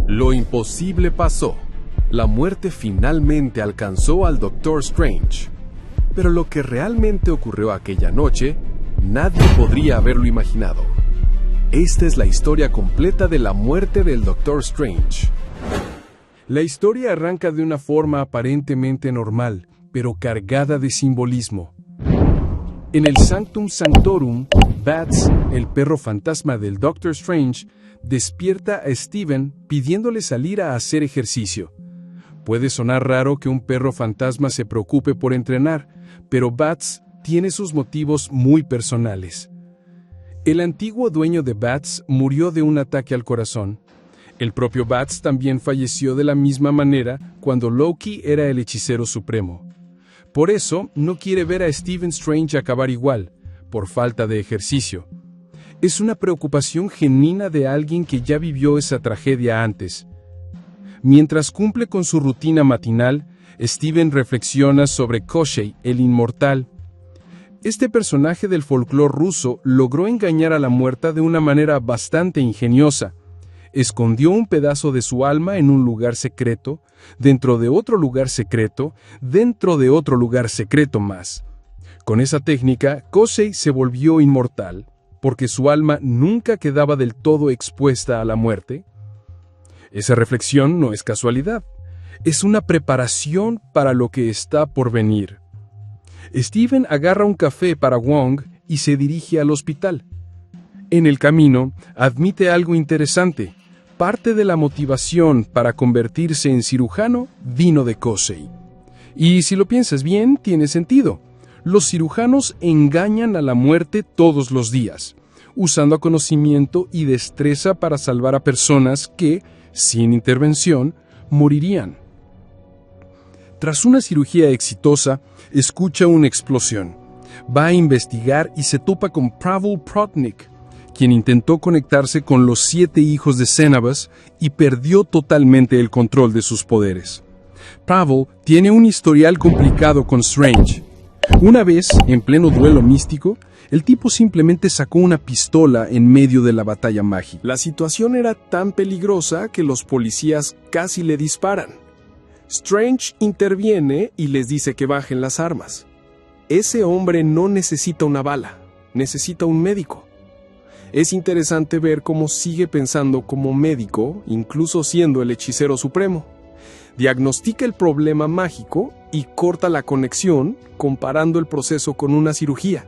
Lo imposible pasó. La muerte finalmente alcanzó al Doctor Strange. Pero lo que realmente ocurrió aquella noche, nadie podría haberlo imaginado. Esta es la historia completa de la muerte del Doctor Strange. La historia arranca de una forma aparentemente normal, pero cargada de simbolismo. En el Sanctum Sanctorum, Bats, el perro fantasma del Doctor Strange, despierta a Steven pidiéndole salir a hacer ejercicio. Puede sonar raro que un perro fantasma se preocupe por entrenar, pero Bats tiene sus motivos muy personales. El antiguo dueño de Bats murió de un ataque al corazón. El propio Bats también falleció de la misma manera cuando Loki era el hechicero supremo. Por eso, no quiere ver a Stephen Strange acabar igual, por falta de ejercicio. Es una preocupación genuina de alguien que ya vivió esa tragedia antes. Mientras cumple con su rutina matinal, Steven reflexiona sobre Koschei, el inmortal. Este personaje del folclore ruso logró engañar a la muerta de una manera bastante ingeniosa. Escondió un pedazo de su alma en un lugar secreto, dentro de otro lugar secreto, dentro de otro lugar secreto más. Con esa técnica, Koschei se volvió inmortal, porque su alma nunca quedaba del todo expuesta a la muerte. Esa reflexión no es casualidad, es una preparación para lo que está por venir. Steven agarra un café para Wong y se dirige al hospital. En el camino, admite algo interesante. Parte de la motivación para convertirse en cirujano vino de Koschei. Y si lo piensas bien, tiene sentido. Los cirujanos engañan a la muerte todos los días, usando conocimiento y destreza para salvar a personas que, sin intervención, morirían. Tras una cirugía exitosa, escucha una explosión. Va a investigar y se topa con Pavel Protnik, quien intentó conectarse con los 7 hijos de Cenabas y perdió totalmente el control de sus poderes. Pavel tiene un historial complicado con Strange. Una vez, en pleno duelo místico, el tipo simplemente sacó una pistola en medio de la batalla mágica. La situación era tan peligrosa que los policías casi le disparan. Strange interviene y les dice que bajen las armas. Ese hombre no necesita una bala, necesita un médico. Es interesante ver cómo sigue pensando como médico, incluso siendo el hechicero supremo. Diagnostica el problema mágico y corta la conexión, comparando el proceso con una cirugía.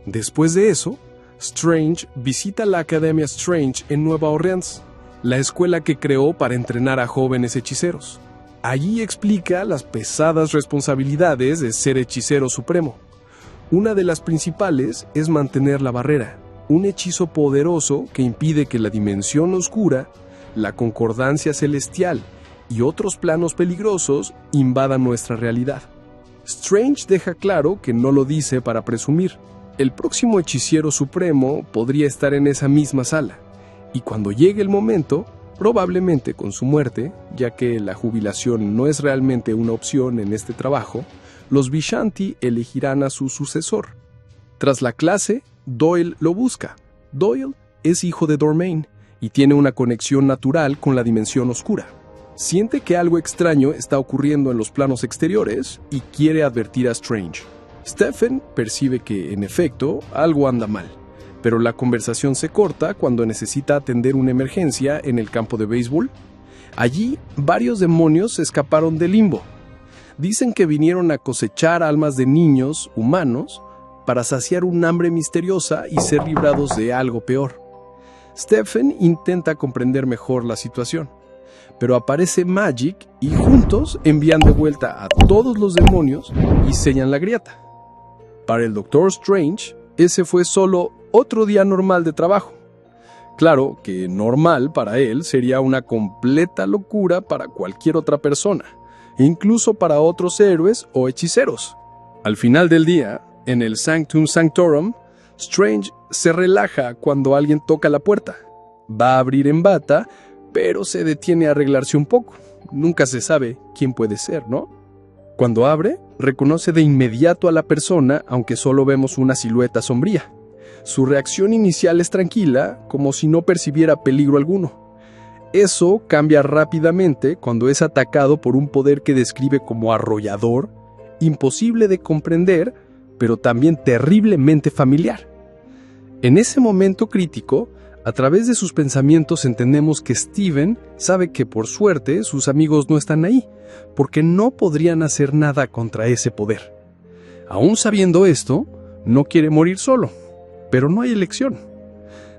Después de eso, Strange visita la Academia Strange en Nueva Orleans, la escuela que creó para entrenar a jóvenes hechiceros. Allí explica las pesadas responsabilidades de ser hechicero supremo. Una de las principales es mantener la barrera, un hechizo poderoso que impide que la dimensión oscura, la concordancia celestial y otros planos peligrosos invadan nuestra realidad. Strange deja claro que no lo dice para presumir. El próximo hechicero supremo podría estar en esa misma sala, y cuando llegue el momento, probablemente con su muerte, ya que la jubilación no es realmente una opción en este trabajo, los Vishanti elegirán a su sucesor. Tras la clase, Doyle lo busca. Doyle es hijo de Dormain y tiene una conexión natural con la dimensión oscura. Siente que algo extraño está ocurriendo en los planos exteriores y quiere advertir a Strange. Stephen percibe que, en efecto, algo anda mal, pero la conversación se corta cuando necesita atender una emergencia en el campo de béisbol. Allí, varios demonios escaparon del limbo. Dicen que vinieron a cosechar almas de niños humanos para saciar un hambre misteriosa y ser librados de algo peor. Stephen intenta comprender mejor la situación, pero aparece Magik y juntos envían de vuelta a todos los demonios y sellan la grieta. Para el Doctor Strange, ese fue solo otro día normal de trabajo. Claro que normal para él sería una completa locura para cualquier otra persona, incluso para otros héroes o hechiceros. Al final del día, en el Sanctum Sanctorum, Strange se relaja cuando alguien toca la puerta. Va a abrir en bata, pero se detiene a arreglarse un poco. Nunca se sabe quién puede ser, ¿no? Cuando abre, reconoce de inmediato a la persona, aunque solo vemos una silueta sombría. Su reacción inicial es tranquila, como si no percibiera peligro alguno. Eso cambia rápidamente cuando es atacado por un poder que describe como arrollador, imposible de comprender, pero también terriblemente familiar. En ese momento crítico, a través de sus pensamientos entendemos que Steven sabe que por suerte sus amigos no están ahí, porque no podrían hacer nada contra ese poder. Aún sabiendo esto, no quiere morir solo, pero no hay elección.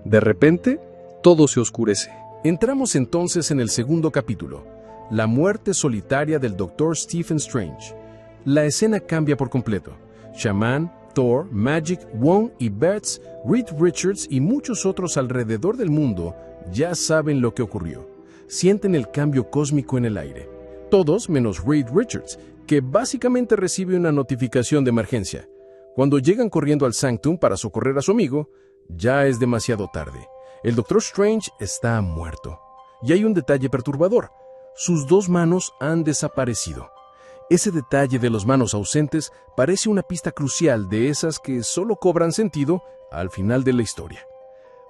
De repente, todo se oscurece. Entramos entonces en el segundo capítulo, la muerte solitaria del Dr. Stephen Strange. La escena cambia por completo. Shaman, Thor, Magic, Wong y Bats, Reed Richards y muchos otros alrededor del mundo ya saben lo que ocurrió. Sienten el cambio cósmico en el aire. Todos menos Reed Richards, que básicamente recibe una notificación de emergencia. Cuando llegan corriendo al Sanctum para socorrer a su amigo, ya es demasiado tarde. El Doctor Strange está muerto. Y hay un detalle perturbador. Sus 2 manos han desaparecido. Ese detalle de las manos ausentes parece una pista crucial de esas que solo cobran sentido al final de la historia.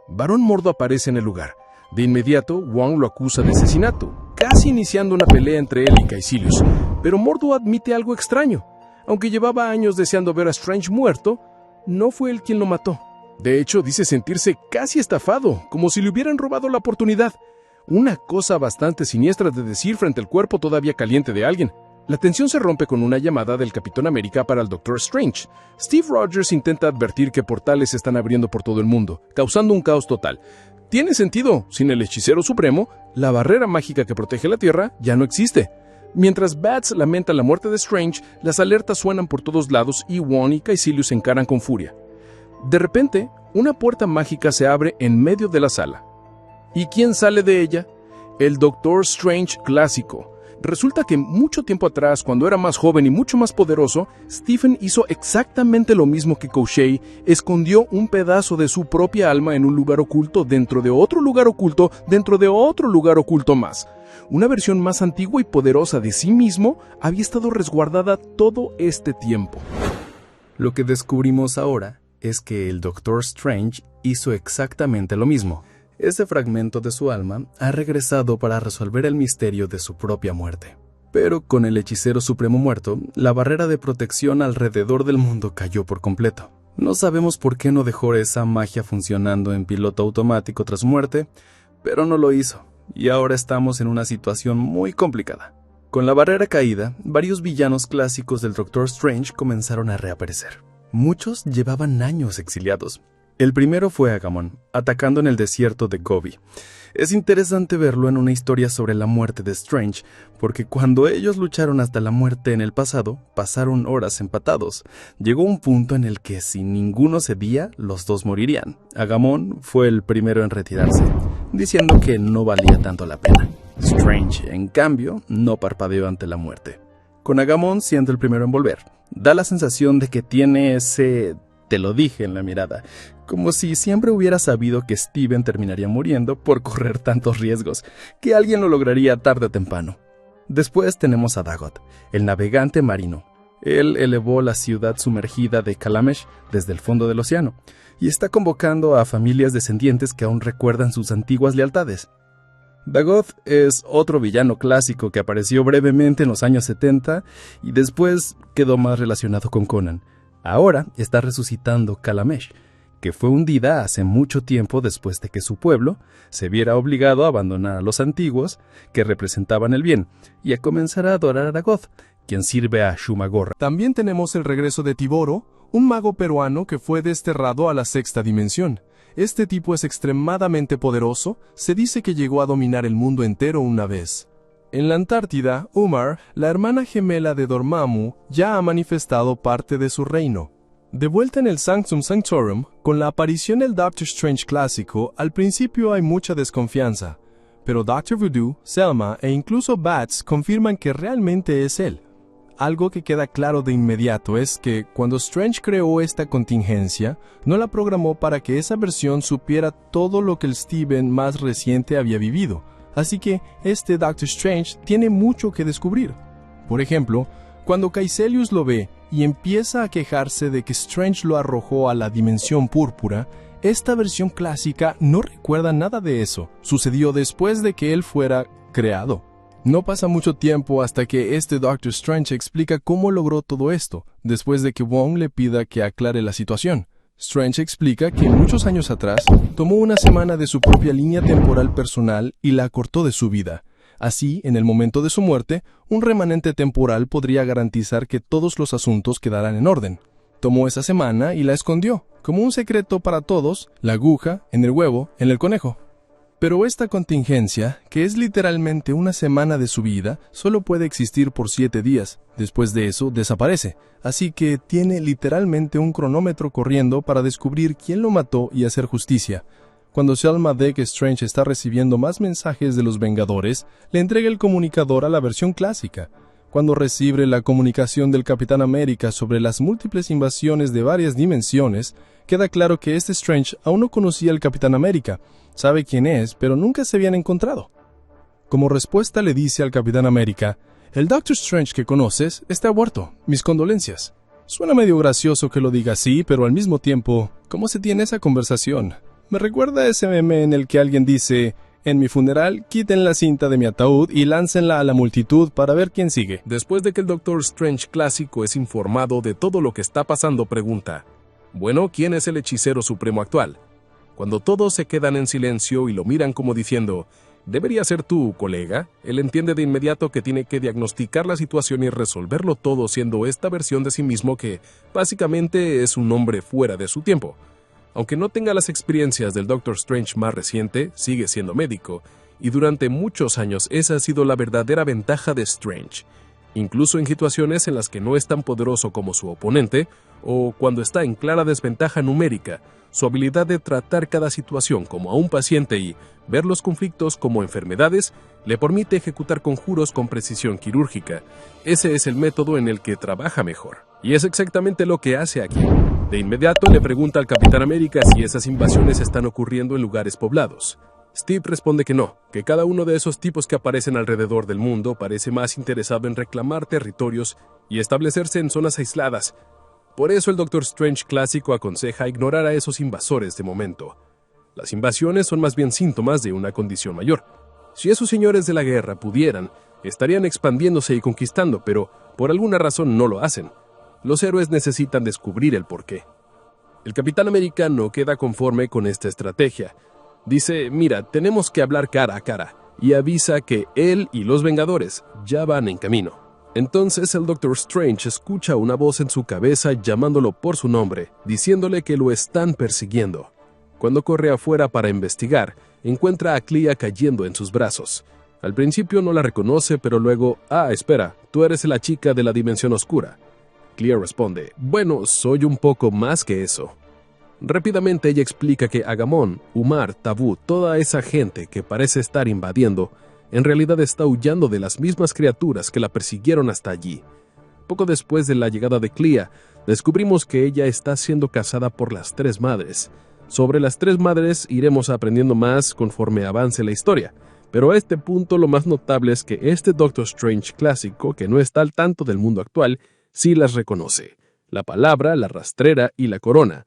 Barón Mordo aparece en el lugar. De inmediato, Wong lo acusa de asesinato, casi iniciando una pelea entre él y Caecilius. Pero Mordo admite algo extraño. Aunque llevaba años deseando ver a Strange muerto, no fue él quien lo mató. De hecho, dice sentirse casi estafado, como si le hubieran robado la oportunidad. Una cosa bastante siniestra de decir frente al cuerpo todavía caliente de alguien. La tensión se rompe con una llamada del Capitán América para el Doctor Strange. Steve Rogers intenta advertir que portales se están abriendo por todo el mundo, causando un caos total. Tiene sentido, sin el Hechicero Supremo, la barrera mágica que protege la Tierra ya no existe. Mientras Bats lamenta la muerte de Strange, las alertas suenan por todos lados y Wong y Caecilius se encaran con furia. De repente, una puerta mágica se abre en medio de la sala. ¿Y quién sale de ella? El Doctor Strange clásico. Resulta que mucho tiempo atrás, cuando era más joven y mucho más poderoso, Stephen hizo exactamente lo mismo que Crochet, escondió un pedazo de su propia alma en un lugar oculto dentro de otro lugar oculto dentro de otro lugar oculto más. Una versión más antigua y poderosa de sí mismo había estado resguardada todo este tiempo. Lo que descubrimos ahora es que el Doctor Strange hizo exactamente lo mismo. Ese fragmento de su alma ha regresado para resolver el misterio de su propia muerte. Pero con el Hechicero Supremo muerto, la barrera de protección alrededor del mundo cayó por completo. No sabemos por qué no dejó esa magia funcionando en piloto automático tras muerte, pero no lo hizo, y ahora estamos en una situación muy complicada. Con la barrera caída, varios villanos clásicos del Doctor Strange comenzaron a reaparecer. Muchos llevaban años exiliados. El primero fue Agamotto, atacando en el desierto de Gobi. Es interesante verlo en una historia sobre la muerte de Strange, porque cuando ellos lucharon hasta la muerte en el pasado, pasaron horas empatados. Llegó un punto en el que si ninguno cedía, los dos morirían. Agamotto fue el primero en retirarse, diciendo que no valía tanto la pena. Strange, en cambio, no parpadeó ante la muerte, con Agamotto siendo el primero en volver. Da la sensación de que tiene ese "te lo dije" en la mirada, como si siempre hubiera sabido que Steven terminaría muriendo por correr tantos riesgos, que alguien lo lograría tarde o temprano. Después tenemos a Dagot, el navegante marino. Él elevó la ciudad sumergida de Kalamesh desde el fondo del océano, y está convocando a familias descendientes que aún recuerdan sus antiguas lealtades. Dagoth es otro villano clásico que apareció brevemente en los años 70 y después quedó más relacionado con Conan. Ahora está resucitando Kalamesh, que fue hundida hace mucho tiempo después de que su pueblo se viera obligado a abandonar a los antiguos que representaban el bien y a comenzar a adorar a Dagoth, quien sirve a Shumagorra. También tenemos el regreso de Tiboro, un mago peruano que fue desterrado a la sexta dimensión. Este tipo es extremadamente poderoso, se dice que llegó a dominar el mundo entero una vez. En la Antártida, Umar, la hermana gemela de Dormammu, ya ha manifestado parte de su reino. De vuelta en el Sanctum Sanctorum, con la aparición del Doctor Strange clásico, al principio hay mucha desconfianza, pero Doctor Voodoo, Selma e incluso Bats confirman que realmente es él. Algo que queda claro de inmediato es que, cuando Strange creó esta contingencia, no la programó para que esa versión supiera todo lo que el Steven más reciente había vivido. Así que este Doctor Strange tiene mucho que descubrir. Por ejemplo, cuando Caecilius lo ve y empieza a quejarse de que Strange lo arrojó a la dimensión púrpura, esta versión clásica no recuerda nada de eso. Sucedió después de que él fuera creado. No pasa mucho tiempo hasta que este Doctor Strange explica cómo logró todo esto, después de que Wong le pida que aclare la situación. Strange explica que muchos años atrás tomó una semana de su propia línea temporal personal y la acortó de su vida. Así, en el momento de su muerte, un remanente temporal podría garantizar que todos los asuntos quedaran en orden. Tomó esa semana y la escondió, como un secreto para todos, la aguja, en el huevo, en el conejo. Pero esta contingencia, que es literalmente una semana de su vida, solo puede existir por 7 días. Después de eso, desaparece. Así que tiene literalmente un cronómetro corriendo para descubrir quién lo mató y hacer justicia. Cuando Selma ve que Strange está recibiendo más mensajes de los Vengadores, le entrega el comunicador a la versión clásica. Cuando recibe la comunicación del Capitán América sobre las múltiples invasiones de varias dimensiones, queda claro que este Strange aún no conocía al Capitán América. Sabe quién es, pero nunca se habían encontrado. Como respuesta le dice al Capitán América: «El Doctor Strange que conoces está muerto. Mis condolencias». Suena medio gracioso que lo diga así, pero al mismo tiempo, ¿cómo se tiene esa conversación? Me recuerda a ese meme en el que alguien dice: «En mi funeral, quiten la cinta de mi ataúd y láncenla a la multitud para ver quién sigue». Después de que el Doctor Strange clásico es informado de todo lo que está pasando, pregunta: «Bueno, ¿quién es el hechicero supremo actual?». Cuando todos se quedan en silencio y lo miran como diciendo: «Debería ser tú, colega», él entiende de inmediato que tiene que diagnosticar la situación y resolverlo todo siendo esta versión de sí mismo que, básicamente, es un hombre fuera de su tiempo. Aunque no tenga las experiencias del Doctor Strange más reciente, sigue siendo médico, y durante muchos años esa ha sido la verdadera ventaja de Strange. Incluso en situaciones en las que no es tan poderoso como su oponente, o cuando está en clara desventaja numérica, su habilidad de tratar cada situación como a un paciente y ver los conflictos como enfermedades le permite ejecutar conjuros con precisión quirúrgica. Ese es el método en el que trabaja mejor. Y es exactamente lo que hace aquí. De inmediato le pregunta al Capitán América si esas invasiones están ocurriendo en lugares poblados. Steve responde que no, que cada uno de esos tipos que aparecen alrededor del mundo parece más interesado en reclamar territorios y establecerse en zonas aisladas. Por eso el Doctor Strange clásico aconseja ignorar a esos invasores de momento. Las invasiones son más bien síntomas de una condición mayor. Si esos señores de la guerra pudieran, estarían expandiéndose y conquistando, pero por alguna razón no lo hacen. Los héroes necesitan descubrir el porqué. El Capitán América no queda conforme con esta estrategia. Dice: «Mira, tenemos que hablar cara a cara», y avisa que él y los Vengadores ya van en camino. Entonces el Doctor Strange escucha una voz en su cabeza llamándolo por su nombre, diciéndole que lo están persiguiendo. Cuando corre afuera para investigar, encuentra a Clea cayendo en sus brazos. Al principio no la reconoce, pero luego: «Ah, espera, tú eres la chica de la dimensión oscura». Clea responde: «Bueno, soy un poco más que eso». Rápidamente ella explica que Agamón, Umar, Tabú, toda esa gente que parece estar invadiendo, en realidad está huyendo de las mismas criaturas que la persiguieron hasta allí. Poco después de la llegada de Clea, descubrimos que ella está siendo cazada por las Tres Madres. Sobre las Tres Madres iremos aprendiendo más conforme avance la historia, pero a este punto lo más notable es que este Doctor Strange clásico, que no está al tanto del mundo actual, sí las reconoce: la palabra, la rastrera y la corona.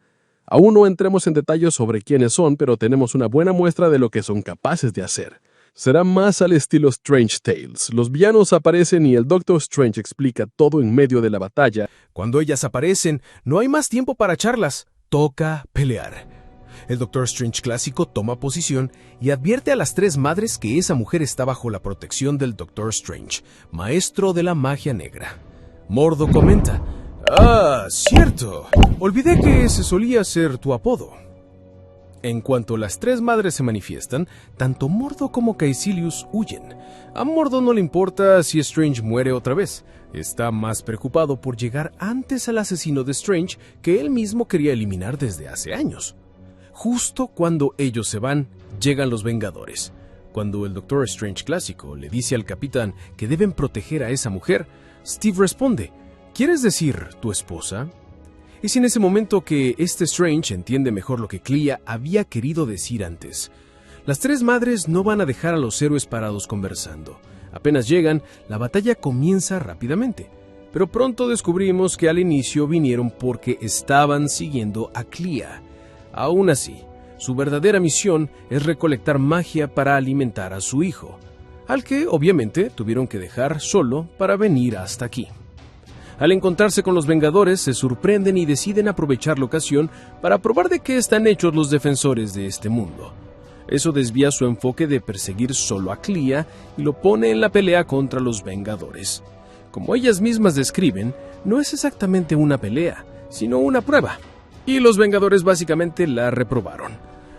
Aún no entremos en detalles sobre quiénes son, pero tenemos una buena muestra de lo que son capaces de hacer. Será más al estilo Strange Tales. Los villanos aparecen y el Doctor Strange explica todo en medio de la batalla. Cuando ellas aparecen, no hay más tiempo para charlas. Toca pelear. El Doctor Strange clásico toma posición y advierte a las Tres Madres que esa mujer está bajo la protección del Doctor Strange, maestro de la magia negra. Mordo comenta: «Ah, cierto. Olvidé que ese solía ser tu apodo». En cuanto las Tres Madres se manifiestan, tanto Mordo como Caecilius huyen. A Mordo no le importa si Strange muere otra vez. Está más preocupado por llegar antes al asesino de Strange, que él mismo quería eliminar desde hace años. Justo cuando ellos se van, llegan los Vengadores. Cuando el Doctor Strange clásico le dice al Capitán que deben proteger a esa mujer, Steve responde: «¿Quieres decir tu esposa?». Es en ese momento que este Strange entiende mejor lo que Clea había querido decir antes. Las Tres Madres no van a dejar a los héroes parados conversando. Apenas llegan, la batalla comienza rápidamente. Pero pronto descubrimos que al inicio vinieron porque estaban siguiendo a Clea. Aún así, Su verdadera misión es recolectar magia para alimentar a su hijo, al que obviamente tuvieron que dejar solo para venir hasta aquí. Al encontrarse con los Vengadores, se sorprenden y deciden aprovechar la ocasión para probar de qué están hechos los defensores de este mundo. Eso desvía su enfoque de perseguir solo a Clea y lo pone en la pelea contra los Vengadores. Como ellas mismas describen, no es exactamente una pelea, sino una prueba. Y los Vengadores básicamente la reprobaron.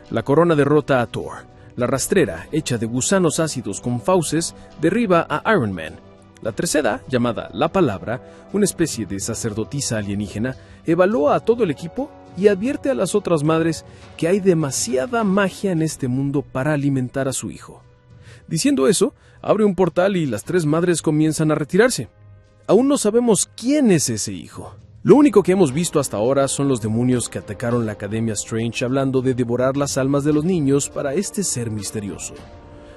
La corona derrota a Thor. La rastrera, hecha de gusanos ácidos con fauces, derriba a Iron Man. La tercera, llamada La Palabra, una especie de sacerdotisa alienígena, evalúa a todo el equipo y advierte a las otras madres que hay demasiada magia en este mundo para alimentar a su hijo. Diciendo eso, abre un portal y las tres madres comienzan a retirarse. Aún no sabemos quién es ese hijo. Lo único que hemos visto hasta ahora son los demonios que atacaron la Academia Strange hablando de devorar las almas de los niños para este ser misterioso.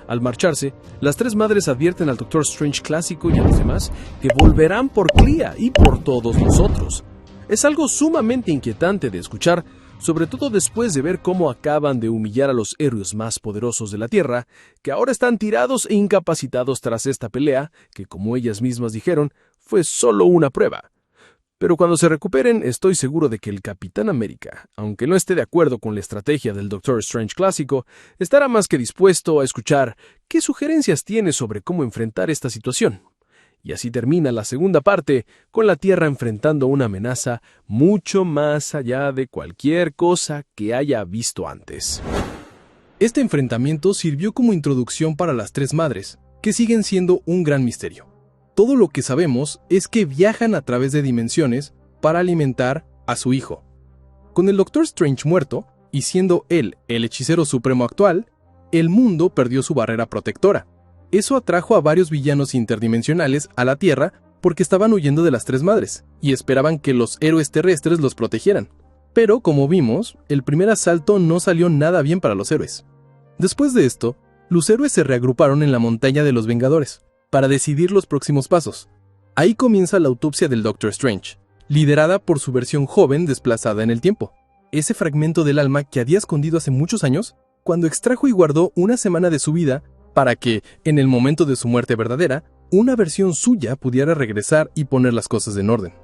Al marcharse, las tres madres advierten al Doctor Strange clásico y a los demás que volverán por Clea y por todos nosotros. Es algo sumamente inquietante de escuchar, sobre todo después de ver cómo acaban de humillar a los héroes más poderosos de la Tierra, que ahora están tirados e incapacitados tras esta pelea, que como ellas mismas dijeron, fue solo una prueba. Pero cuando se recuperen, estoy seguro de que el Capitán América, aunque no esté de acuerdo con la estrategia del Doctor Strange clásico, estará más que dispuesto a escuchar qué sugerencias tiene sobre cómo enfrentar esta situación. Y así termina la segunda parte, con la Tierra enfrentando una amenaza mucho más allá de cualquier cosa que haya visto antes. Este enfrentamiento sirvió como introducción para las tres madres, que siguen siendo un gran misterio. Todo lo que sabemos es que viajan a través de dimensiones para alimentar a su hijo. Con el Doctor Strange muerto, y siendo él el hechicero supremo actual, el mundo perdió su barrera protectora. Eso atrajo a varios villanos interdimensionales a la Tierra porque estaban huyendo de las tres madres, y esperaban que los héroes terrestres los protegieran. Pero, como vimos, el primer asalto no salió nada bien para los héroes. Después de esto, los héroes se reagruparon en la montaña de los Vengadores, para decidir los próximos pasos. Ahí comienza la autopsia del Doctor Strange, liderada por su versión joven desplazada en el tiempo. Ese fragmento del alma que había escondido hace muchos años, cuando extrajo y guardó una semana de su vida para que, en el momento de su muerte verdadera, una versión suya pudiera regresar y poner las cosas en orden.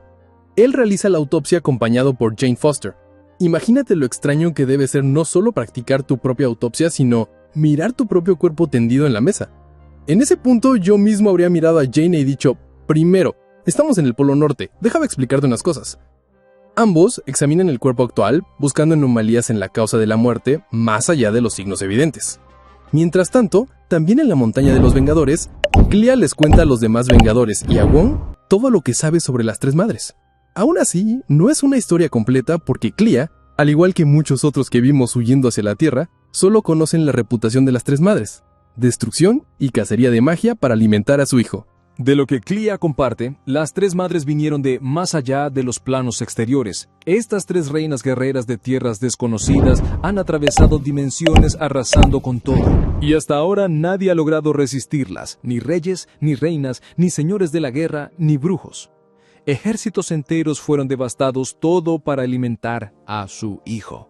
Él realiza la autopsia acompañado por Jane Foster. Imagínate lo extraño que debe ser no solo practicar tu propia autopsia, sino mirar tu propio cuerpo tendido en la mesa. En ese punto yo mismo habría mirado a Jane y dicho, primero, estamos en el Polo Norte, déjame explicarte unas cosas. Ambos examinan el cuerpo actual, buscando anomalías en la causa de la muerte, más allá de los signos evidentes. Mientras tanto, también en la montaña de los Vengadores, Clea les cuenta a los demás Vengadores y a Wong todo lo que sabe sobre las tres madres. Aún así, no es una historia completa porque Clea, al igual que muchos otros que vimos huyendo hacia la Tierra, solo conocen la reputación de las tres madres: destrucción y cacería de magia para alimentar a su hijo. De lo que Clea comparte, las tres madres vinieron de más allá de los planos exteriores. Estas tres reinas guerreras de tierras desconocidas han atravesado dimensiones arrasando con todo. Y hasta ahora nadie ha logrado resistirlas, ni reyes, ni reinas, ni señores de la guerra, ni brujos. Ejércitos enteros fueron devastados, todo para alimentar a su hijo.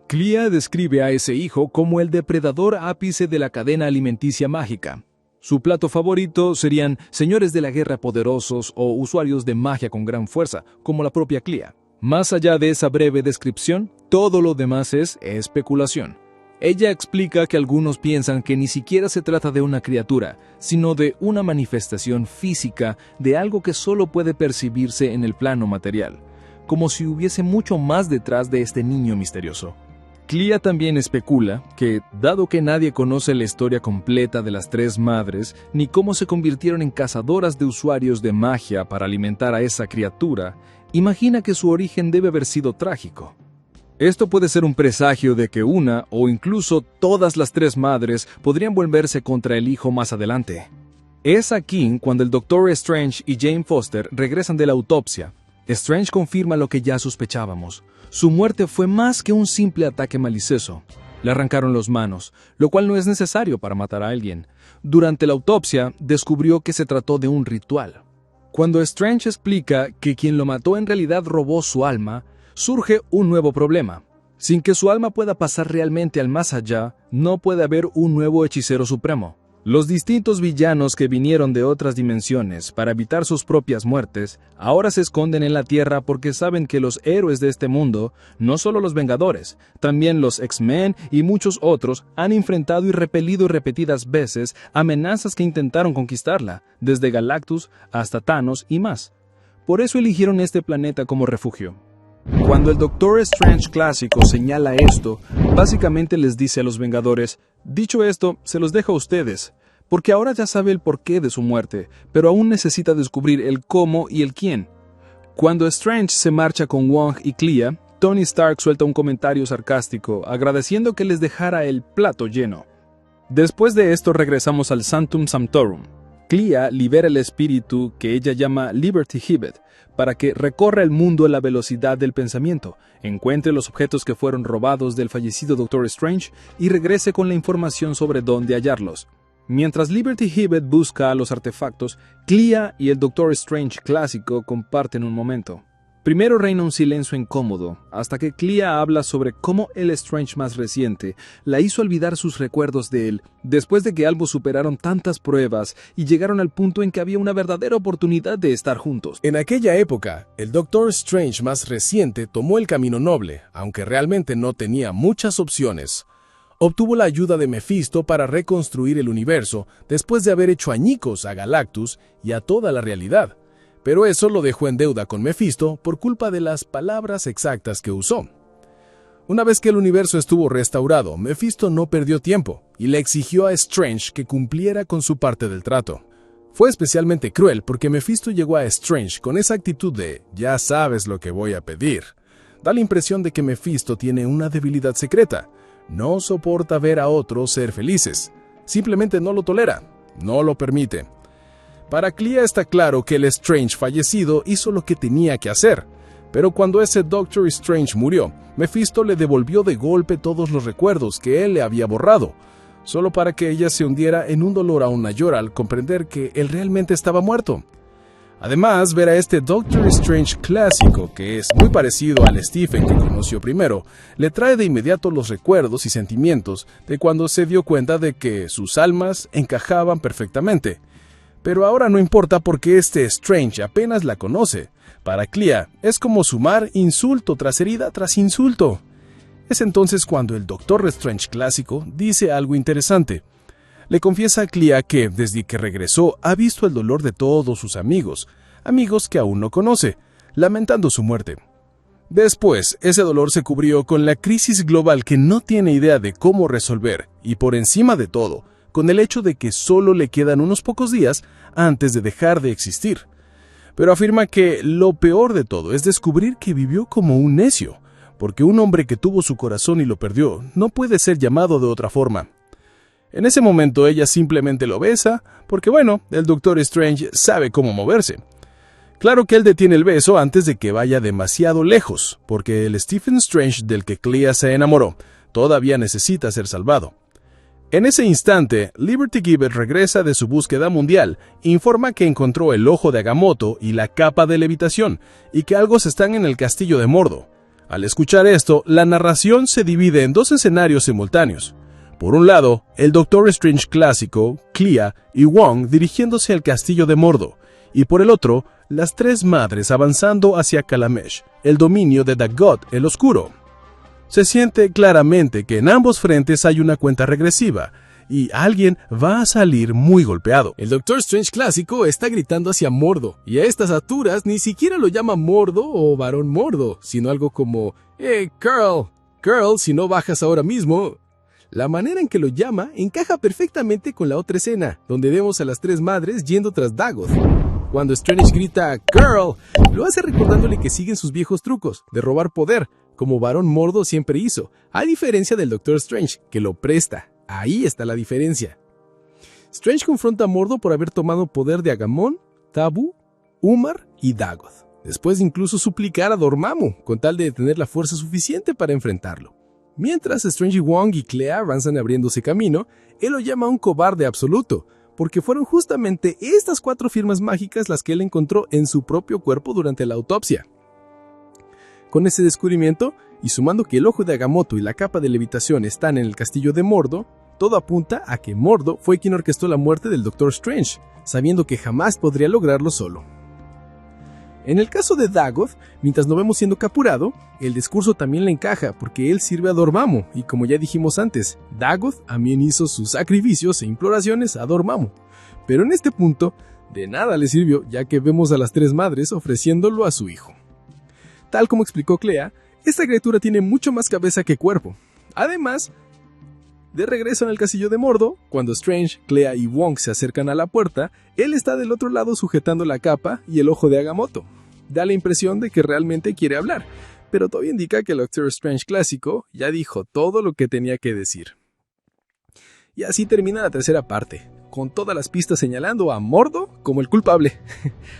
Clea describe a ese hijo como el depredador ápice de la cadena alimenticia mágica. Su plato favorito serían señores de la guerra poderosos o usuarios de magia con gran fuerza, como la propia Clea. Más allá de esa breve descripción, todo lo demás es especulación. Ella explica que algunos piensan que ni siquiera se trata de una criatura, sino de una manifestación física de algo que solo puede percibirse en el plano material, como si hubiese mucho más detrás de este niño misterioso. Clea también especula que, dado que nadie conoce la historia completa de las tres madres, ni cómo se convirtieron en cazadoras de usuarios de magia para alimentar a esa criatura, imagina que su origen debe haber sido trágico. Esto puede ser un presagio de que una o incluso todas las tres madres podrían volverse contra el hijo más adelante. Es aquí cuando el Doctor Strange y Jane Foster regresan de la autopsia. Strange confirma lo que ya sospechábamos. Su muerte fue más que un simple ataque malicioso. Le arrancaron las manos, lo cual no es necesario para matar a alguien. Durante la autopsia, descubrió que se trató de un ritual. Cuando Strange explica que quien lo mató en realidad robó su alma, surge un nuevo problema. Sin que su alma pueda pasar realmente al más allá, no puede haber un nuevo hechicero supremo. Los distintos villanos que vinieron de otras dimensiones para evitar sus propias muertes, ahora se esconden en la Tierra porque saben que los héroes de este mundo, no solo los Vengadores, también los X-Men y muchos otros, han enfrentado y repelido repetidas veces amenazas que intentaron conquistarla, desde Galactus hasta Thanos y más. Por eso eligieron este planeta como refugio. Cuando el Doctor Strange clásico señala esto, básicamente les dice a los Vengadores: dicho esto, se los dejo a ustedes, porque ahora ya sabe el porqué de su muerte, pero aún necesita descubrir el cómo y el quién. Cuando Strange se marcha con Wong y Clea, Tony Stark suelta un comentario sarcástico, agradeciendo que les dejara el plato lleno. Después de esto regresamos al Sanctum Sanctorum. Clea libera el espíritu que ella llama Liberty Hibbett, para que recorra el mundo a la velocidad del pensamiento, encuentre los objetos que fueron robados del fallecido Doctor Strange y regrese con la información sobre dónde hallarlos. Mientras Liberty Hibbett busca a los artefactos, Clea y el Doctor Strange clásico comparten un momento. Primero reina un silencio incómodo, hasta que Clea habla sobre cómo el Strange más reciente la hizo olvidar sus recuerdos de él, después de que ambos superaron tantas pruebas y llegaron al punto en que había una verdadera oportunidad de estar juntos. En aquella época, el Doctor Strange más reciente tomó el camino noble, aunque realmente no tenía muchas opciones. Obtuvo la ayuda de Mephisto para reconstruir el universo después de haber hecho añicos a Galactus y a toda la realidad. Pero eso lo dejó en deuda con Mephisto por culpa de las palabras exactas que usó. Una vez que el universo estuvo restaurado, Mephisto no perdió tiempo y le exigió a Strange que cumpliera con su parte del trato. Fue especialmente cruel porque Mephisto llegó a Strange con esa actitud de «ya sabes lo que voy a pedir». Da la impresión de que Mephisto tiene una debilidad secreta. No soporta ver a otros ser felices. Simplemente no lo tolera, no lo permite. Para Clea está claro que el Strange fallecido hizo lo que tenía que hacer, pero cuando ese Doctor Strange murió, Mephisto le devolvió de golpe todos los recuerdos que él le había borrado, solo para que ella se hundiera en un dolor aún mayor al comprender que él realmente estaba muerto. Además, ver a este Doctor Strange clásico, que es muy parecido al Stephen que conoció primero, le trae de inmediato los recuerdos y sentimientos de cuando se dio cuenta de que sus almas encajaban perfectamente. Pero ahora no importa porque este Strange apenas la conoce. Para Clea es como sumar insulto tras herida tras insulto. Es entonces cuando el Doctor Strange clásico dice algo interesante. Le confiesa a Clea que, desde que regresó, ha visto el dolor de todos sus amigos que aún no conoce, lamentando su muerte. Después, ese dolor se cubrió con la crisis global que no tiene idea de cómo resolver, y por encima de todo, con el hecho de que solo le quedan unos pocos días antes de dejar de existir. Pero afirma que lo peor de todo es descubrir que vivió como un necio, porque un hombre que tuvo su corazón y lo perdió no puede ser llamado de otra forma. En ese momento ella simplemente lo besa, porque bueno, el Doctor Strange sabe cómo moverse. Claro que él detiene el beso antes de que vaya demasiado lejos, porque el Stephen Strange del que Clea se enamoró todavía necesita ser salvado. En ese instante, Liberty Hibbett regresa de su búsqueda mundial, informa que encontró el ojo de Agamotto y la capa de levitación, y que algo están en el castillo de Mordo. Al escuchar esto, la narración se divide en dos escenarios simultáneos. Por un lado, el Doctor Strange clásico, Clea y Wong dirigiéndose al castillo de Mordo, y por el otro, las tres madres avanzando hacia Kalamesh, el dominio de Dagot el Oscuro. Se siente claramente que en ambos frentes hay una cuenta regresiva, y alguien va a salir muy golpeado. El Doctor Strange clásico está gritando hacia Mordo, y a estas alturas ni siquiera lo llama Mordo o Varón Mordo, sino algo como Carl, si no bajas ahora mismo. La manera en que lo llama encaja perfectamente con la otra escena, donde vemos a las tres madres yendo tras Dagoth. Cuando Strange grita «Girl», lo hace recordándole que siguen sus viejos trucos de robar poder, como Varón Mordo siempre hizo, a diferencia del Doctor Strange, que lo presta. Ahí está la diferencia. Strange confronta a Mordo por haber tomado poder de Agamón, Tabu, Umar y Dagoth, después de incluso suplicar a Dormammu, con tal de tener la fuerza suficiente para enfrentarlo. Mientras Strange y Wong y Clea avanzan abriéndose camino, él lo llama un cobarde absoluto, porque fueron justamente estas 4 firmas mágicas las que él encontró en su propio cuerpo durante la autopsia. Con ese descubrimiento, y sumando que el ojo de Agamotto y la capa de levitación están en el castillo de Mordo, todo apunta a que Mordo fue quien orquestó la muerte del Doctor Strange, sabiendo que jamás podría lograrlo solo. En el caso de Dagoth, mientras lo vemos siendo capturado, el discurso también le encaja porque él sirve a Dormammu y como ya dijimos antes, Dagoth también hizo sus sacrificios e imploraciones a Dormammu. Pero en este punto, de nada le sirvió ya que vemos a las tres madres ofreciéndolo a su hijo. Tal como explicó Clea, esta criatura tiene mucho más cabeza que cuerpo. Además, de regreso en el castillo de Mordo, cuando Strange, Clea y Wong se acercan a la puerta, él está del otro lado sujetando la capa y el ojo de Agamotto. Da la impresión de que realmente quiere hablar, pero todo indica que el Doctor Strange clásico ya dijo todo lo que tenía que decir. Y así termina la tercera parte, con todas las pistas señalando a Mordo como el culpable,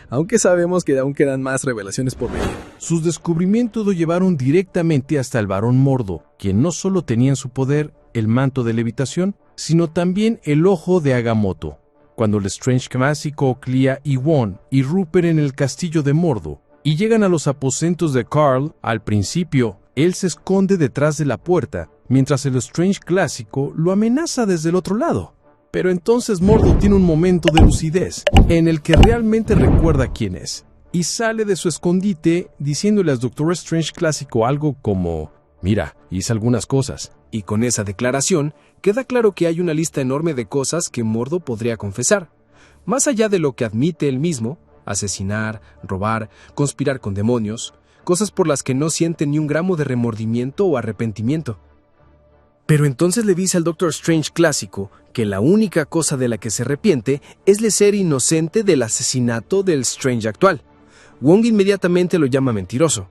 aunque sabemos que aún quedan más revelaciones por venir. Sus descubrimientos lo llevaron directamente hasta el Barón Mordo, quien no solo tenía en su poder el manto de levitación, sino también el ojo de Agamotto. Cuando el Strange clásico, Clea y Wong irrumpen en el castillo de Mordo y llegan a los aposentos de Carl, al principio, él se esconde detrás de la puerta, mientras el Strange clásico lo amenaza desde el otro lado. Pero entonces Mordo tiene un momento de lucidez, en el que realmente recuerda quién es, y sale de su escondite diciéndole al Doctor Strange clásico algo como: «Mira, hice algunas cosas». Y con esa declaración, queda claro que hay una lista enorme de cosas que Mordo podría confesar. Más allá de lo que admite él mismo, asesinar, robar, conspirar con demonios, cosas por las que no siente ni un gramo de remordimiento o arrepentimiento. Pero entonces le dice al Doctor Strange clásico que la única cosa de la que se arrepiente es de ser inocente del asesinato del Strange actual. Wong inmediatamente lo llama mentiroso.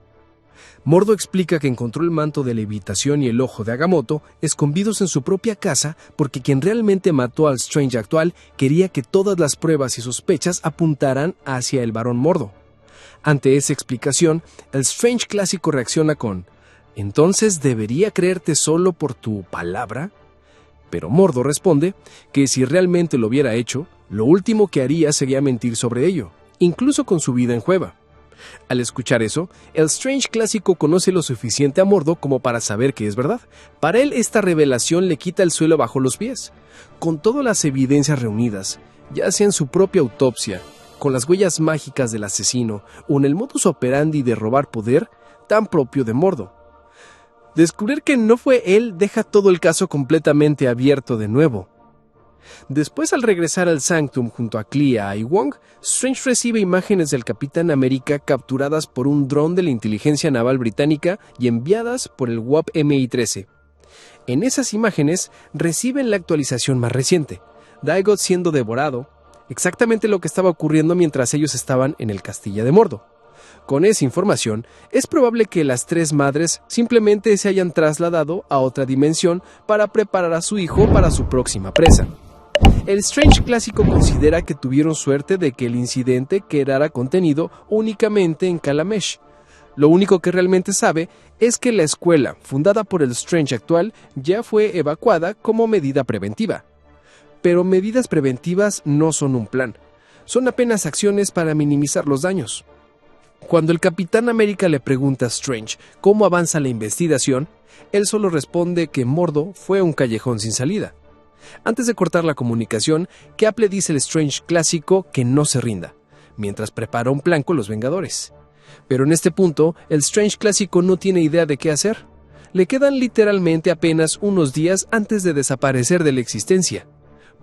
Mordo explica que encontró el manto de levitación y el ojo de Agamotto escondidos en su propia casa porque quien realmente mató al Strange actual quería que todas las pruebas y sospechas apuntaran hacia el Barón Mordo. Ante esa explicación, el Strange clásico reacciona con: ¿entonces debería creerte solo por tu palabra? Pero Mordo responde que si realmente lo hubiera hecho, lo último que haría sería mentir sobre ello, incluso con su vida en juego. Al escuchar eso, el Strange clásico conoce lo suficiente a Mordo como para saber que es verdad. Para él, esta revelación le quita el suelo bajo los pies. Con todas las evidencias reunidas, ya sea en su propia autopsia, con las huellas mágicas del asesino o en el modus operandi de robar poder tan propio de Mordo. Descubrir que no fue él deja todo el caso completamente abierto de nuevo. Después, al regresar al Sanctum junto a Clea y Wong, Strange recibe imágenes del Capitán América capturadas por un dron de la inteligencia naval británica y enviadas por el WAP MI-13. En esas imágenes reciben la actualización más reciente, Dagoth siendo devorado, exactamente lo que estaba ocurriendo mientras ellos estaban en el castillo de Mordo. Con esa información, es probable que las tres madres simplemente se hayan trasladado a otra dimensión para preparar a su hijo para su próxima presa. El Strange clásico considera que tuvieron suerte de que el incidente quedara contenido únicamente en Kalamesh. Lo único que realmente sabe es que la escuela, fundada por el Strange actual, ya fue evacuada como medida preventiva. Pero medidas preventivas no son un plan, son apenas acciones para minimizar los daños. Cuando el Capitán América le pregunta a Strange cómo avanza la investigación, él solo responde que Mordo fue un callejón sin salida. Antes de cortar la comunicación, Cap le dice al Strange clásico que no se rinda, mientras prepara un plan con los Vengadores. Pero en este punto, el Strange clásico no tiene idea de qué hacer. Le quedan literalmente apenas unos días antes de desaparecer de la existencia.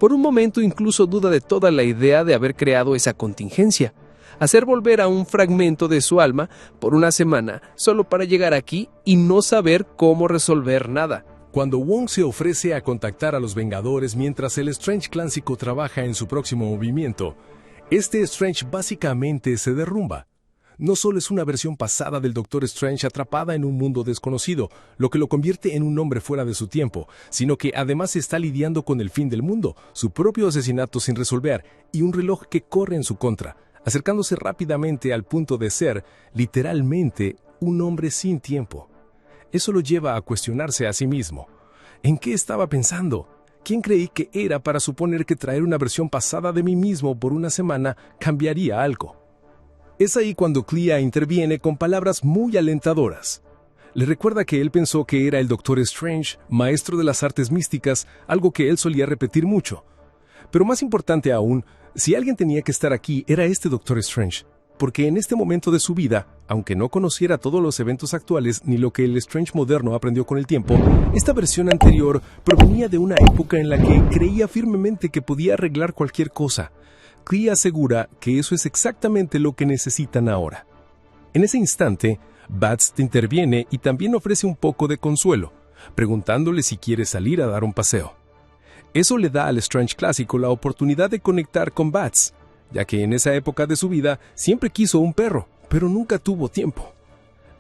Por un momento incluso duda de toda la idea de haber creado esa contingencia. Hacer volver a un fragmento de su alma por una semana solo para llegar aquí y no saber cómo resolver nada. Cuando Wong se ofrece a contactar a los Vengadores mientras el Strange clásico trabaja en su próximo movimiento, este Strange básicamente se derrumba. No solo es una versión pasada del Doctor Strange atrapada en un mundo desconocido, lo que lo convierte en un hombre fuera de su tiempo, sino que además está lidiando con el fin del mundo, su propio asesinato sin resolver y un reloj que corre en su contra, acercándose rápidamente al punto de ser, literalmente, un hombre sin tiempo. Eso lo lleva a cuestionarse a sí mismo. ¿En qué estaba pensando? ¿Quién creí que era para suponer que traer una versión pasada de mí mismo por una semana cambiaría algo? Es ahí cuando Clea interviene con palabras muy alentadoras. Le recuerda que él pensó que era el Doctor Strange, maestro de las artes místicas, algo que él solía repetir mucho. Pero más importante aún, si alguien tenía que estar aquí era este Doctor Strange, porque en este momento de su vida, aunque no conociera todos los eventos actuales ni lo que el Strange moderno aprendió con el tiempo, esta versión anterior provenía de una época en la que creía firmemente que podía arreglar cualquier cosa. Clea asegura que eso es exactamente lo que necesitan ahora. En ese instante, Bats interviene y también ofrece un poco de consuelo, preguntándole si quiere salir a dar un paseo. Eso le da al Strange clásico la oportunidad de conectar con Bats, ya que en esa época de su vida siempre quiso un perro, pero nunca tuvo tiempo.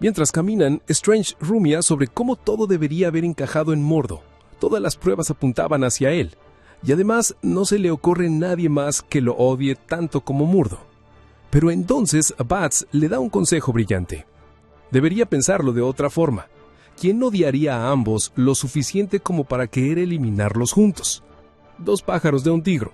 Mientras caminan, Strange rumia sobre cómo todo debería haber encajado en Mordo. Todas las pruebas apuntaban hacia él, y además no se le ocurre nadie más que lo odie tanto como Mordo. Pero entonces Bats le da un consejo brillante. Debería pensarlo de otra forma. ¿Quién odiaría a ambos lo suficiente como para querer eliminarlos juntos? Dos pájaros de un tiro.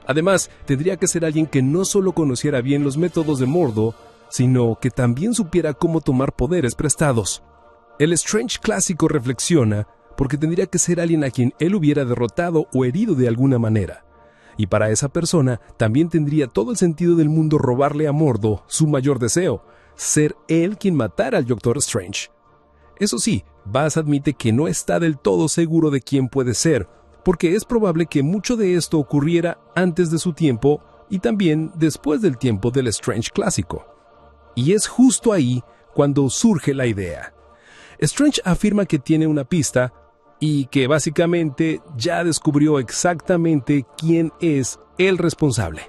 Además, tendría que ser alguien que no solo conociera bien los métodos de Mordo, sino que también supiera cómo tomar poderes prestados. El Strange clásico reflexiona porque tendría que ser alguien a quien él hubiera derrotado o herido de alguna manera. Y para esa persona también tendría todo el sentido del mundo robarle a Mordo su mayor deseo, ser él quien matara al Doctor Strange. Eso sí, Baz admite que no está del todo seguro de quién puede ser, porque es probable que mucho de esto ocurriera antes de su tiempo y también después del tiempo del Strange clásico. Y es justo ahí cuando surge la idea. Strange afirma que tiene una pista y que básicamente ya descubrió exactamente quién es el responsable.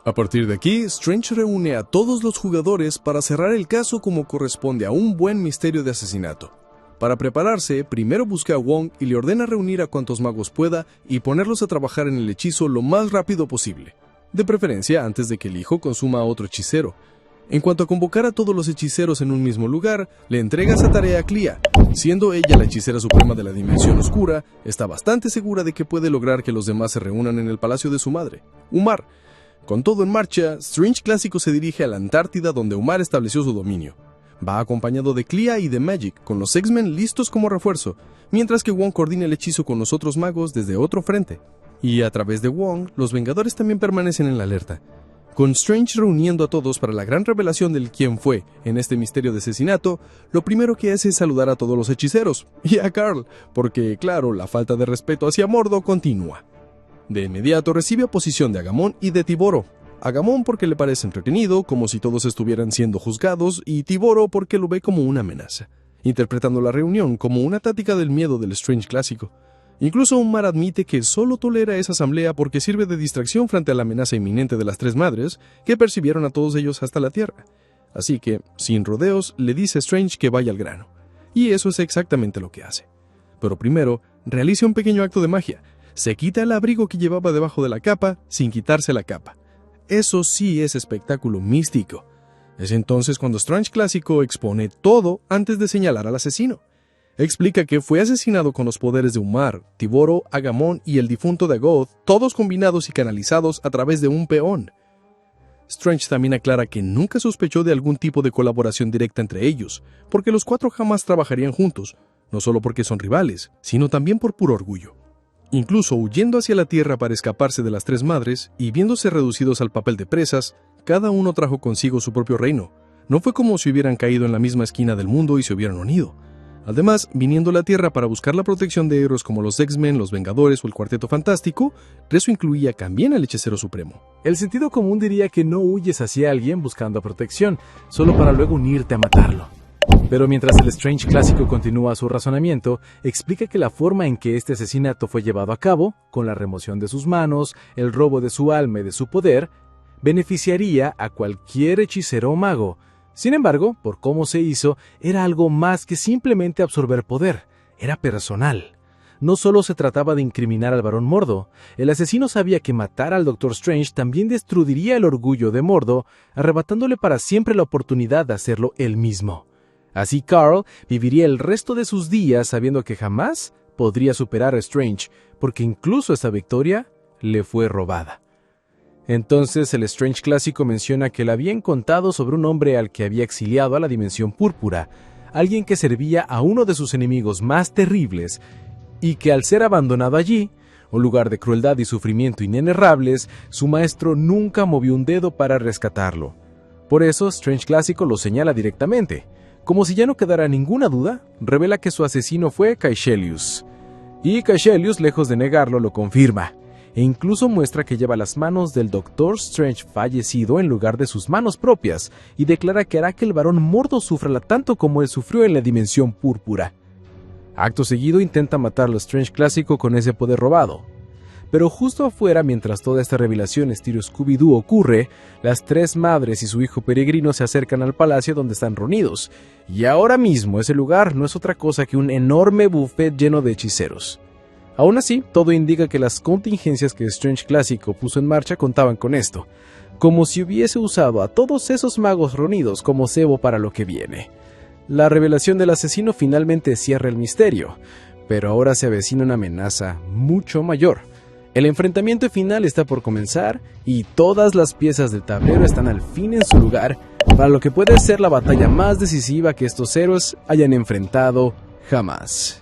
A partir de aquí, Strange reúne a todos los jugadores para cerrar el caso como corresponde a un buen misterio de asesinato. Para prepararse, primero busca a Wong y le ordena reunir a cuantos magos pueda y ponerlos a trabajar en el hechizo lo más rápido posible, de preferencia antes de que el hijo consuma a otro hechicero. En cuanto a convocar a todos los hechiceros en un mismo lugar, le entrega esa tarea a Clea. Siendo ella la hechicera suprema de la Dimensión Oscura, está bastante segura de que puede lograr que los demás se reúnan en el palacio de su madre, Umar. Con todo en marcha, Strange clásico se dirige a la Antártida donde Umar estableció su dominio. Va acompañado de Clea y de Magic, con los X-Men listos como refuerzo, mientras que Wong coordina el hechizo con los otros magos desde otro frente. Y a través de Wong, los Vengadores también permanecen en la alerta, con Strange reuniendo a todos para la gran revelación del quién fue en este misterio de asesinato. Lo primero que hace es saludar a todos los hechiceros, y a Carl, porque claro, la falta de respeto hacia Mordo continúa. De inmediato recibe oposición de Agamón y de Tiboro. Agamón porque le parece entretenido, como si todos estuvieran siendo juzgados, y Tiboro porque lo ve como una amenaza, interpretando la reunión como una táctica del miedo del Strange clásico. Incluso Umar admite que solo tolera esa asamblea porque sirve de distracción frente a la amenaza inminente de las tres madres, que percibieron a todos ellos hasta la Tierra. Así que, sin rodeos, le dice a Strange que vaya al grano. Y eso es exactamente lo que hace. Pero primero, realiza un pequeño acto de magia. Se quita el abrigo que llevaba debajo de la capa sin quitarse la capa. Eso sí es espectáculo místico. Es entonces cuando Strange clásico expone todo antes de señalar al asesino. Explica que fue asesinado con los poderes de Umar, Tiboro, Agamón y el difunto Dagoth, todos combinados y canalizados a través de un peón. Strange también aclara que nunca sospechó de algún tipo de colaboración directa entre ellos, porque los cuatro jamás trabajarían juntos, no solo porque son rivales, sino también por puro orgullo. Incluso huyendo hacia la Tierra para escaparse de las tres madres y viéndose reducidos al papel de presas, cada uno trajo consigo su propio reino. No fue como si hubieran caído en la misma esquina del mundo y se hubieran unido. Además, viniendo a la Tierra para buscar la protección de héroes como los X-Men, los Vengadores o el Cuarteto Fantástico, eso incluía también al Hechicero Supremo. El sentido común diría que no huyes hacia alguien buscando protección, solo para luego unirte a matarlo. Pero mientras el Strange clásico continúa su razonamiento, explica que la forma en que este asesinato fue llevado a cabo, con la remoción de sus manos, el robo de su alma y de su poder, beneficiaría a cualquier hechicero o mago. Sin embargo, por cómo se hizo, era algo más que simplemente absorber poder, era personal. No solo se trataba de incriminar al Barón Mordo, el asesino sabía que matar al Doctor Strange también destruiría el orgullo de Mordo, arrebatándole para siempre la oportunidad de hacerlo él mismo. Así Carl viviría el resto de sus días sabiendo que jamás podría superar a Strange, porque incluso esa victoria le fue robada. Entonces el Strange clásico menciona que le habían contado sobre un hombre al que había exiliado a la Dimensión Púrpura, alguien que servía a uno de sus enemigos más terribles y que al ser abandonado allí, un lugar de crueldad y sufrimiento inenarrables, su maestro nunca movió un dedo para rescatarlo. Por eso, Strange Clásico lo señala directamente. Como si ya no quedara ninguna duda, revela que su asesino fue Caecilius. Y Caecilius, lejos de negarlo, lo confirma, e incluso muestra que lleva las manos del Doctor Strange fallecido en lugar de sus manos propias, y declara que hará que el varón Mordo sufra tanto como él sufrió en la dimensión púrpura. Acto seguido intenta matarlo a Strange Clásico con ese poder robado. Pero justo afuera, mientras toda esta revelación estilo Scooby-Doo ocurre, las tres madres y su hijo peregrino se acercan al palacio donde están reunidos, y ahora mismo ese lugar no es otra cosa que un enorme buffet lleno de hechiceros. Aún así, todo indica que las contingencias que Strange Clásico puso en marcha contaban con esto, como si hubiese usado a todos esos magos reunidos como cebo para lo que viene. La revelación del asesino finalmente cierra el misterio, pero ahora se avecina una amenaza mucho mayor. El enfrentamiento final está por comenzar y todas las piezas del tablero están al fin en su lugar para lo que puede ser la batalla más decisiva que estos héroes hayan enfrentado jamás.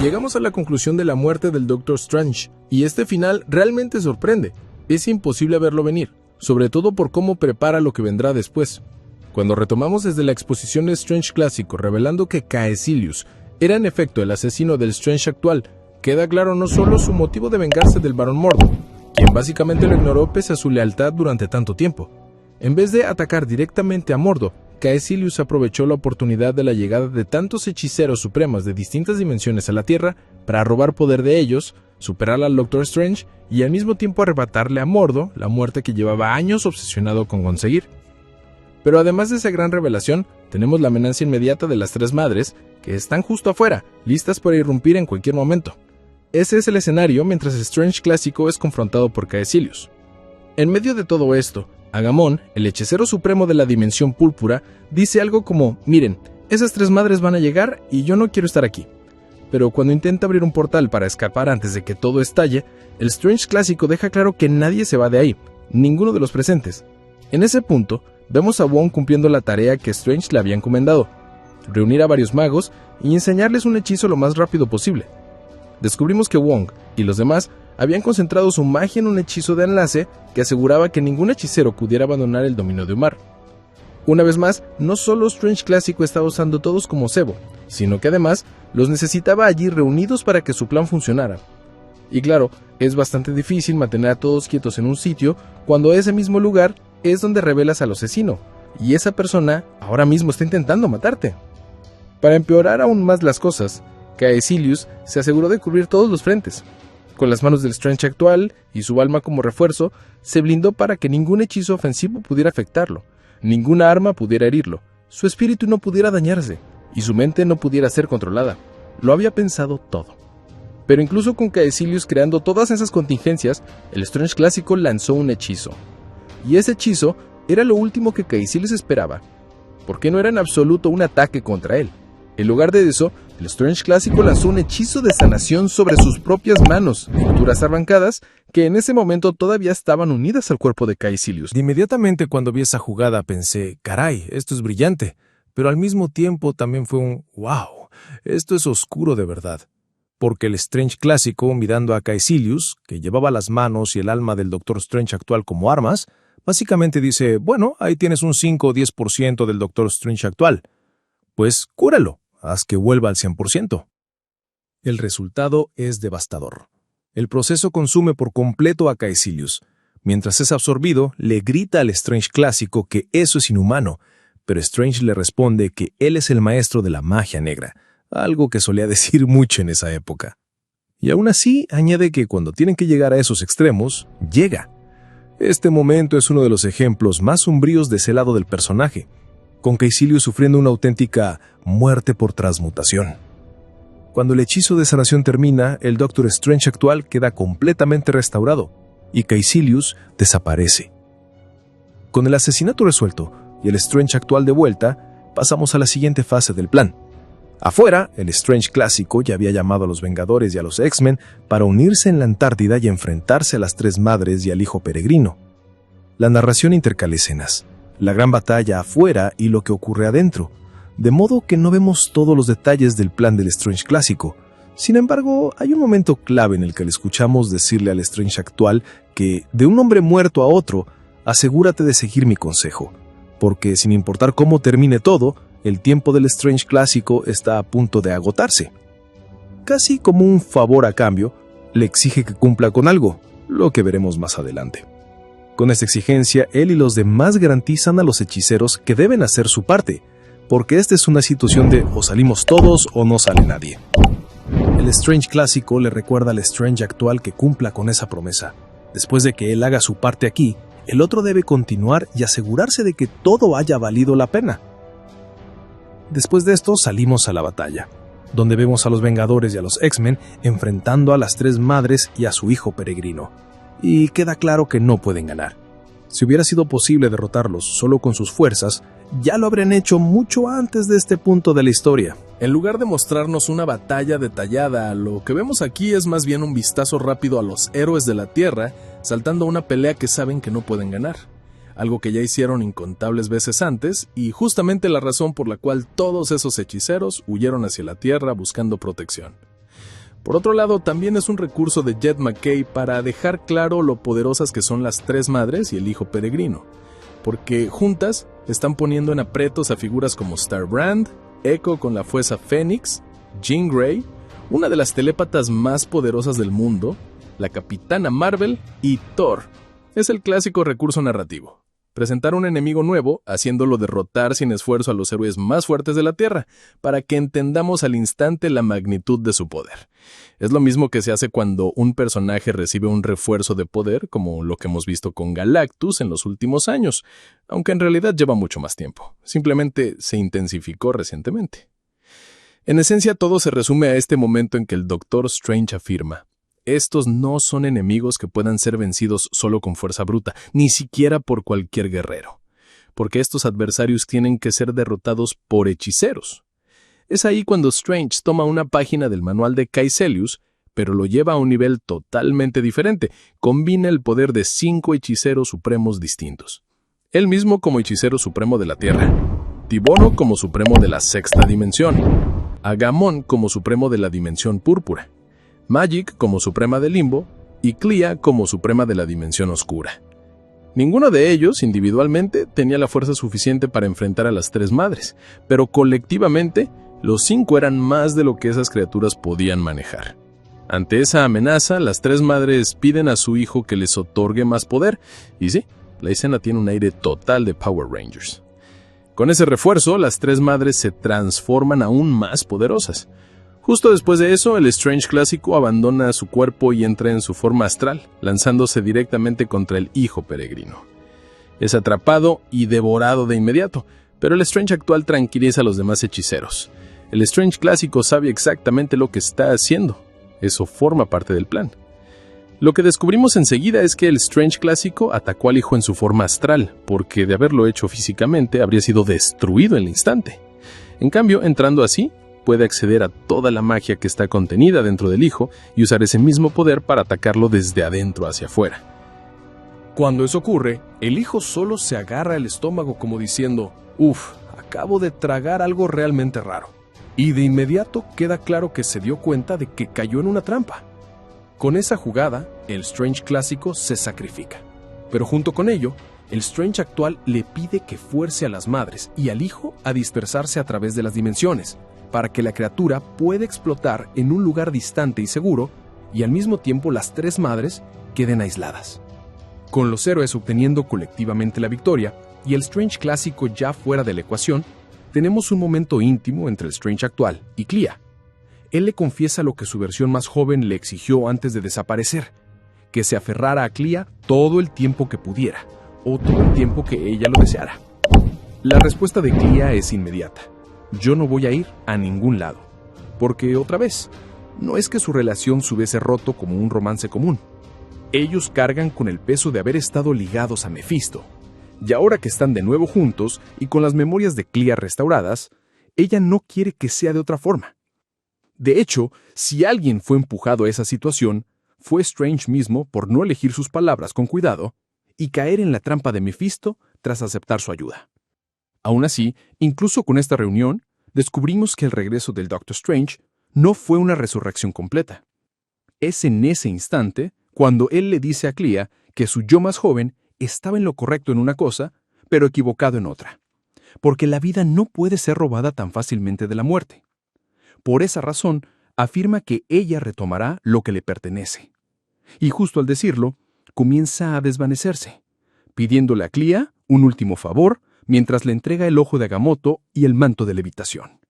Llegamos a la conclusión de la muerte del Doctor Strange, y este final realmente sorprende. Es imposible verlo venir, sobre todo por cómo prepara lo que vendrá después. Cuando retomamos desde la exposición de Strange Clásico revelando que Caecilius era en efecto el asesino del Strange actual, queda claro no solo su motivo de vengarse del Barón Mordo, quien básicamente lo ignoró pese a su lealtad durante tanto tiempo. En vez de atacar directamente a Mordo, Caecilius aprovechó la oportunidad de la llegada de tantos hechiceros supremos de distintas dimensiones a la Tierra para robar poder de ellos, superar al Doctor Strange y al mismo tiempo arrebatarle a Mordo la muerte que llevaba años obsesionado con conseguir. Pero además de esa gran revelación, tenemos la amenaza inmediata de las tres madres, que están justo afuera, listas para irrumpir en cualquier momento. Ese es el escenario mientras Strange Clásico es confrontado por Caecilius. En medio de todo esto, Agamón, el hechicero supremo de la dimensión púrpura, dice algo como: miren, esas tres madres van a llegar y yo no quiero estar aquí. Pero cuando intenta abrir un portal para escapar antes de que todo estalle, el Strange Clásico deja claro que nadie se va de ahí, ninguno de los presentes. En ese punto, vemos a Wong cumpliendo la tarea que Strange le había encomendado: reunir a varios magos y enseñarles un hechizo lo más rápido posible. Descubrimos que Wong y los demás habían concentrado su magia en un hechizo de enlace que aseguraba que ningún hechicero pudiera abandonar el dominio de Umar. Una vez más, no solo Strange Clásico estaba usando todos como cebo, sino que además los necesitaba allí reunidos para que su plan funcionara. Y claro, es bastante difícil mantener a todos quietos en un sitio cuando ese mismo lugar es donde revelas al asesino, y esa persona ahora mismo está intentando matarte. Para empeorar aún más las cosas, Caecilius se aseguró de cubrir todos los frentes. Con las manos del Strange actual y su alma como refuerzo, se blindó para que ningún hechizo ofensivo pudiera afectarlo, ninguna arma pudiera herirlo, su espíritu no pudiera dañarse, y su mente no pudiera ser controlada. Lo había pensado todo. Pero incluso con Caecilius creando todas esas contingencias, el Strange Clásico lanzó un hechizo. Y ese hechizo era lo último que Caecilius esperaba, porque no era en absoluto un ataque contra él. En lugar de eso, el Strange Clásico lanzó un hechizo de sanación sobre sus propias manos, pinturas arrancadas, que en ese momento todavía estaban unidas al cuerpo de Caecilius. Inmediatamente cuando vi esa jugada pensé, caray, esto es brillante, pero al mismo tiempo también fue un wow, esto es oscuro de verdad. Porque el Strange Clásico, mirando a Caecilius, que llevaba las manos y el alma del Doctor Strange actual como armas, básicamente dice, bueno, ahí tienes un 5 o 10% del Doctor Strange actual. Pues cúralo, haz que vuelva al 100%. El resultado es devastador. El proceso consume por completo a Caecilius. Mientras es absorbido, le grita al Strange Clásico que eso es inhumano, pero Strange le responde que él es el maestro de la magia negra, algo que solía decir mucho en esa época. Y aún así, añade que cuando tienen que llegar a esos extremos, llega. Este momento es uno de los ejemplos más sombríos de ese lado del personaje, con Caecilius sufriendo una auténtica muerte por transmutación. Cuando el hechizo de sanación termina, el Doctor Strange actual queda completamente restaurado, y Caecilius desaparece. Con el asesinato resuelto y el Strange actual de vuelta, pasamos a la siguiente fase del plan. Afuera, el Strange Clásico ya había llamado a los Vengadores y a los X-Men para unirse en la Antártida y enfrentarse a las tres madres y al hijo peregrino. La narración intercala escenas, la gran batalla afuera y lo que ocurre adentro, de modo que no vemos todos los detalles del plan del Strange clásico. Sin embargo, hay un momento clave en el que le escuchamos decirle al Strange actual que, de un hombre muerto a otro, asegúrate de seguir mi consejo, porque sin importar cómo termine todo, el tiempo del Strange clásico está a punto de agotarse. Casi como un favor a cambio, le exige que cumpla con algo, lo que veremos más adelante. Con esta exigencia, él y los demás garantizan a los hechiceros que deben hacer su parte, porque esta es una situación de o salimos todos o no sale nadie. El Strange clásico le recuerda al Strange actual que cumpla con esa promesa. Después de que él haga su parte aquí, el otro debe continuar y asegurarse de que todo haya valido la pena. Después de esto salimos a la batalla, donde vemos a los Vengadores y a los X-Men enfrentando a las tres madres y a su hijo peregrino. Y queda claro que no pueden ganar. Si hubiera sido posible derrotarlos solo con sus fuerzas, ya lo habrían hecho mucho antes de este punto de la historia. En lugar de mostrarnos una batalla detallada, lo que vemos aquí es más bien un vistazo rápido a los héroes de la Tierra, saltando a una pelea que saben que no pueden ganar. Algo que ya hicieron incontables veces antes, y justamente la razón por la cual todos esos hechiceros huyeron hacia la Tierra buscando protección. Por otro lado, también es un recurso de Jed McKay para dejar claro lo poderosas que son las tres madres y el hijo peregrino, porque juntas están poniendo en aprietos a figuras como Starbrand, Echo con la fuerza Fénix, Jean Grey, una de las telépatas más poderosas del mundo, la Capitana Marvel y Thor. Es el clásico recurso narrativo. Presentar un enemigo nuevo, haciéndolo derrotar sin esfuerzo a los héroes más fuertes de la Tierra, para que entendamos al instante la magnitud de su poder. Es lo mismo que se hace cuando un personaje recibe un refuerzo de poder, como lo que hemos visto con Galactus en los últimos años, aunque en realidad lleva mucho más tiempo. Simplemente se intensificó recientemente. En esencia, todo se resume a este momento en que el Doctor Strange afirma: estos no son enemigos que puedan ser vencidos solo con fuerza bruta, ni siquiera por cualquier guerrero, porque estos adversarios tienen que ser derrotados por hechiceros. Es ahí cuando Strange toma una página del manual de Caecilius, pero lo lleva a un nivel totalmente diferente. Combina el poder de 5 hechiceros supremos distintos. Él mismo como hechicero supremo de la Tierra, Tibono como supremo de la sexta dimensión, Agamón como supremo de la dimensión púrpura, Magic como suprema del limbo y Clea como suprema de la dimensión oscura. Ninguno de ellos, individualmente, tenía la fuerza suficiente para enfrentar a las tres madres, pero colectivamente, los 5 eran más de lo que esas criaturas podían manejar. Ante esa amenaza, las tres madres piden a su hijo que les otorgue más poder, y sí, la escena tiene un aire total de Power Rangers. Con ese refuerzo, las tres madres se transforman aún más poderosas. Justo después de eso, el Strange clásico abandona su cuerpo y entra en su forma astral, lanzándose directamente contra el hijo peregrino. Es atrapado y devorado de inmediato, pero el Strange actual tranquiliza a los demás hechiceros. El Strange clásico sabe exactamente lo que está haciendo. Eso forma parte del plan. Lo que descubrimos enseguida es que el Strange clásico atacó al hijo en su forma astral, porque de haberlo hecho físicamente habría sido destruido en el instante. En cambio, entrando así, puede acceder a toda la magia que está contenida dentro del hijo y usar ese mismo poder para atacarlo desde adentro hacia afuera. Cuando eso ocurre, el hijo solo se agarra el estómago como diciendo: «Uf, acabo de tragar algo realmente raro». Y de inmediato queda claro que se dio cuenta de que cayó en una trampa. Con esa jugada, el Strange clásico se sacrifica. Pero junto con ello, el Strange actual le pide que fuerce a las madres y al hijo a dispersarse a través de las dimensiones, para que la criatura pueda explotar en un lugar distante y seguro, y al mismo tiempo las tres madres queden aisladas. Con los héroes obteniendo colectivamente la victoria, y el Strange clásico ya fuera de la ecuación, tenemos un momento íntimo entre el Strange actual y Clea. Él le confiesa lo que su versión más joven le exigió antes de desaparecer, que se aferrara a Clea todo el tiempo que pudiera, o todo el tiempo que ella lo deseara. La respuesta de Clea es inmediata: yo no voy a ir a ningún lado, porque otra vez, no es que su relación se hubiese roto como un romance común. Ellos cargan con el peso de haber estado ligados a Mephisto, y ahora que están de nuevo juntos y con las memorias de Clea restauradas, ella no quiere que sea de otra forma. De hecho, si alguien fue empujado a esa situación, fue Strange mismo por no elegir sus palabras con cuidado y caer en la trampa de Mephisto tras aceptar su ayuda. Aún así, incluso con esta reunión, descubrimos que el regreso del Doctor Strange no fue una resurrección completa. Es en ese instante cuando él le dice a Clea que su yo más joven estaba en lo correcto en una cosa, pero equivocado en otra. Porque la vida no puede ser robada tan fácilmente de la muerte. Por esa razón, afirma que ella retomará lo que le pertenece. Y justo al decirlo, comienza a desvanecerse, pidiéndole a Clea un último favor mientras le entrega el ojo de Agamotto y el manto de levitación.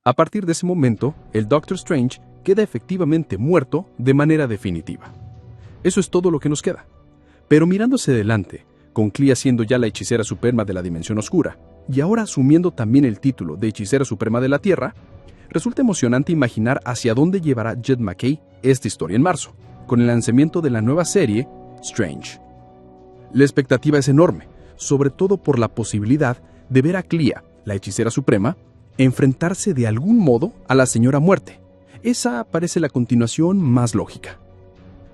A partir de ese momento, el Doctor Strange queda efectivamente muerto de manera definitiva. Eso es todo lo que nos queda. Pero mirando hacia adelante, con Clea siendo ya la hechicera suprema de la Dimensión Oscura, y ahora asumiendo también el título de hechicera suprema de la Tierra, resulta emocionante imaginar hacia dónde llevará Jed MacKay esta historia en marzo, con el lanzamiento de la nueva serie, Strange. La expectativa es enorme, sobre todo por la posibilidad de ver a Clea, la hechicera suprema, enfrentarse de algún modo a la Señora Muerte. Esa parece la continuación más lógica.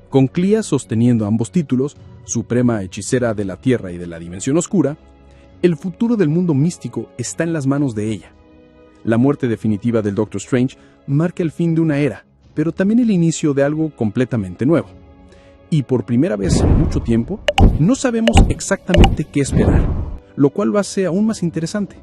Con Clea sosteniendo ambos títulos, Suprema Hechicera de la Tierra y de la Dimensión Oscura, el futuro del mundo místico está en las manos de ella. La muerte definitiva del Doctor Strange marca el fin de una era, pero también el inicio de algo completamente nuevo. Y por primera vez en mucho tiempo, no sabemos exactamente qué esperar, lo cual lo hace aún más interesante.